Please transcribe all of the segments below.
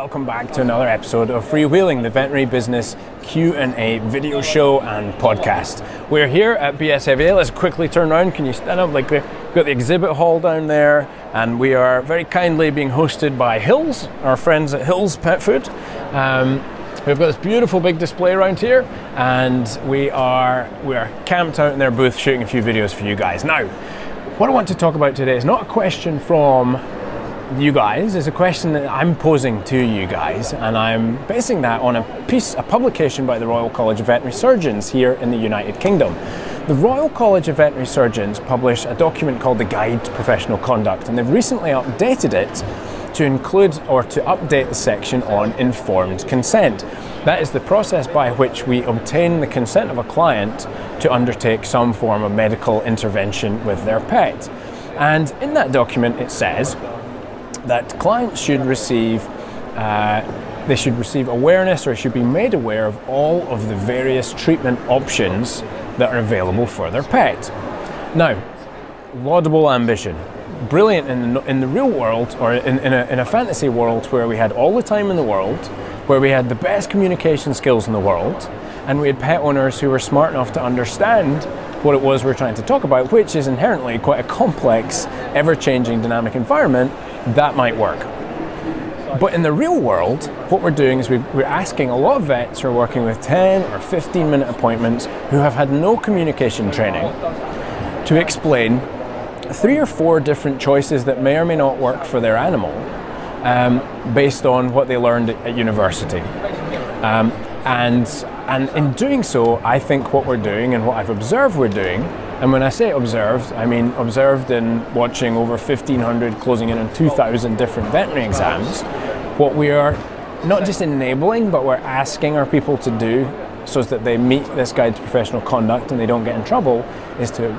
welcome back to another episode of Freewheeling, the veterinary business Q&A video show and podcast. We're here at BSAVA. Let's quickly turn around. Can you stand up? We've got the exhibit hall down there, and we are very kindly being hosted by Hills, our friends at Hills Pet Food. We've got this beautiful big display around here, and we are camped out in their booth shooting a few videos for you guys. Now, what I want to talk about today is not a question from you guys, it's a question that I'm posing to you guys, and I'm basing that on a publication by the Royal College of Veterinary Surgeons here in the United Kingdom. The Royal College of Veterinary Surgeons published a document called the Guide to Professional Conduct, and they've recently updated it to include or to update the section on informed consent. That is the process by which we obtain the consent of a client to undertake some form of medical intervention with their pet. And in that document it says that clients should receive awareness, or should be made aware of all of the various treatment options that are available for their pet. Now, laudable ambition. Brilliant in the real world, or in a fantasy world where we had all the time in the world, where we had the best communication skills in the world, and we had pet owners who were smart enough to understand what it was we're trying to talk about, which is inherently quite a complex, ever-changing, dynamic environment. That might work. But in the real world, what we're doing is we're asking a lot of vets who are working with 10 or 15-minute appointments who have had no communication training to explain 3 or 4 different choices that may or may not work for their animal based on what they learned at university. And in doing so, I think what we're doing and what I've observed we're doing, and when I say observed, I mean observed in watching over 1,500, closing in on 2,000 different veterinary exams, what we are not just enabling, but we're asking our people to do so that they meet this Guide to Professional Conduct and they don't get in trouble, is to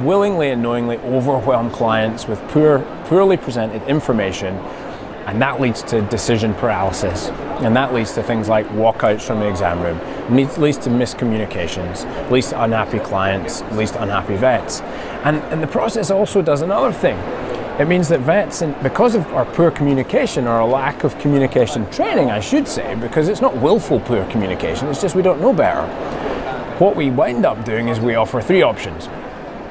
willingly and knowingly overwhelm clients with poorly presented information. And that leads to decision paralysis, and that leads to things like walkouts from the exam room, leads to miscommunications, leads to unhappy clients, leads to unhappy vets. And the process also does another thing. It means that vets, because of our poor communication, or a lack of communication training, I should say, because it's not willful poor communication, it's just we don't know better. What we wind up doing is we offer 3 options,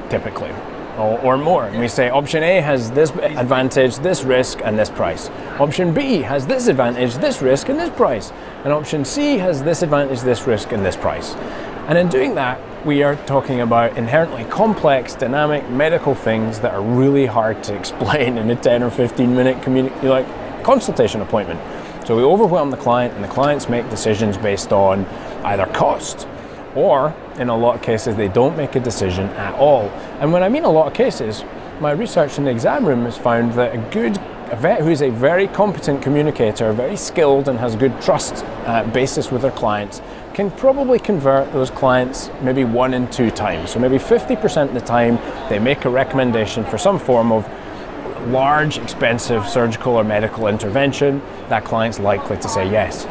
typically. Or more. And we say option A has this advantage, this risk, and this price. Option B has this advantage, this risk, and this price. And option C has this advantage, this risk, and this price. And in doing that, we are talking about inherently complex, dynamic medical things that are really hard to explain in a 10 or 15-minute consultation appointment. So we overwhelm the client, and the clients make decisions based on either cost, or in a lot of cases they don't make a decision at all. And when I mean a lot of cases, my research in the exam room has found that a vet who is a very competent communicator, very skilled, and has good trust basis with their clients, can probably convert those clients maybe 1 in 2 times. So maybe 50% of the time they make a recommendation for some form of large, expensive surgical or medical intervention, that client's likely to say yes.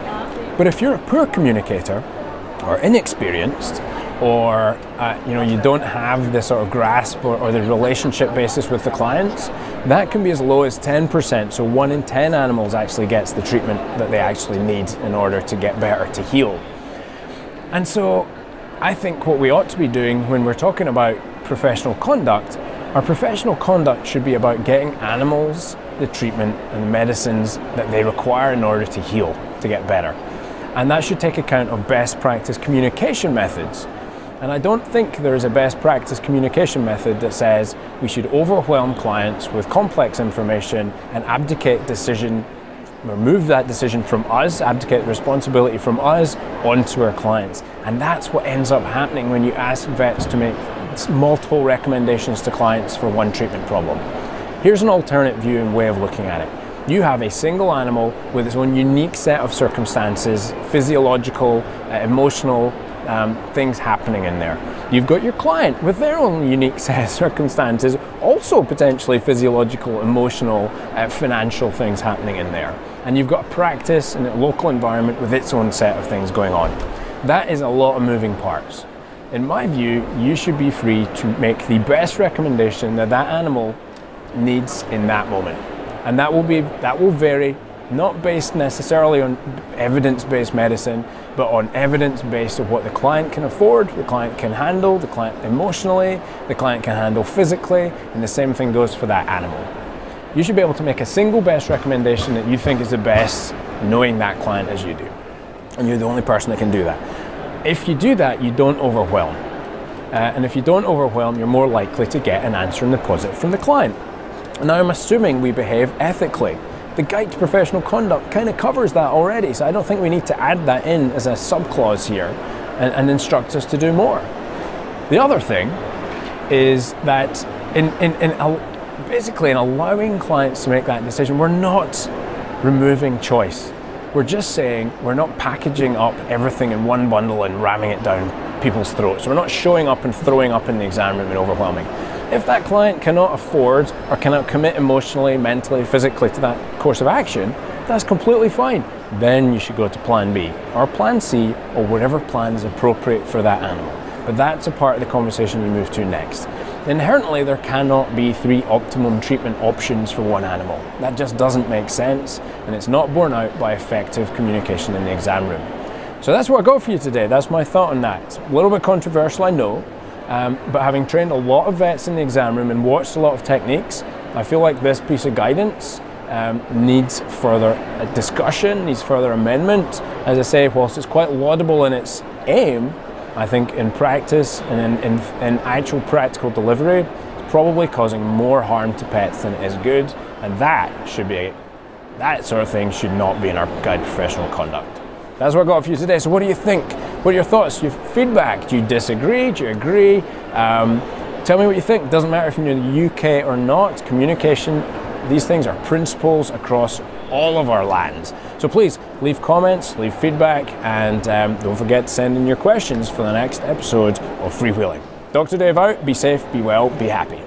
But if you're a poor communicator, or inexperienced, or you don't have this sort of grasp or the relationship basis with the clients, that can be as low as 10%. So 1 in 10 animals actually gets the treatment that they actually need in order to get better, to heal. And so I think what we ought to be doing when we're talking about professional conduct, our professional conduct should be about getting animals the treatment and the medicines that they require in order to heal, to get better. And that should take account of best practice communication methods. And I don't think there is a best practice communication method that says we should overwhelm clients with complex information and remove that decision from us, abdicate the responsibility from us onto our clients. And that's what ends up happening when you ask vets to make multiple recommendations to clients for one treatment problem. Here's an alternate view and way of looking at it. You have a single animal with its own unique set of circumstances, physiological, emotional things happening in there. You've got your client with their own unique set of circumstances, also potentially physiological, emotional, financial things happening in there. And you've got a practice in a local environment with its own set of things going on. That is a lot of moving parts. In my view, you should be free to make the best recommendation that animal needs in that moment. And that will vary not based necessarily on evidence-based medicine, but on evidence-based of what the client can afford, the client can handle, the client emotionally, the client can handle physically, and the same thing goes for that animal. You should be able to make a single best recommendation that you think is the best, knowing that client as you do. And you're the only person that can do that. If you do that, you don't overwhelm. And if you don't overwhelm, you're more likely to get an answer in the positive from the client. Now, I'm assuming we behave ethically. The Guide to Professional Conduct kind of covers that already, so I don't think we need to add that in as a subclause here and instruct us to do more. The other thing is that basically in allowing clients to make that decision, we're not removing choice. We're just saying we're not packaging up everything in one bundle and ramming it down people's throats. We're not showing up and throwing up in the exam room and overwhelming. If that client cannot afford or cannot commit emotionally, mentally, physically to that course of action, that's completely fine. Then you should go to plan B or plan C or whatever plan is appropriate for that animal. But that's a part of the conversation you move to next. Inherently, there cannot be 3 optimum treatment options for one animal. That just doesn't make sense, and it's not borne out by effective communication in the exam room. So that's what I got for you today. That's my thought on that. It's a little bit controversial, I know, but having trained a lot of vets in the exam room and watched a lot of techniques, I feel like this piece of guidance needs further discussion, needs further amendment. As I say, whilst it's quite laudable in its aim, I think in practice and in actual practical delivery, it's probably causing more harm to pets than it is good, and that sort of thing should not be in our Guide to Professional Conduct. That's what I got for you today. So what do you think? What are your thoughts, your feedback? Do you disagree? Do you agree? Tell me what you think. It doesn't matter if you're in the UK or not. Communication, these things are principles across all of our lands. So please leave comments, leave feedback, and don't forget to send in your questions for the next episode of Freewheeling. Dr. Dave out. Be safe, be well, be happy.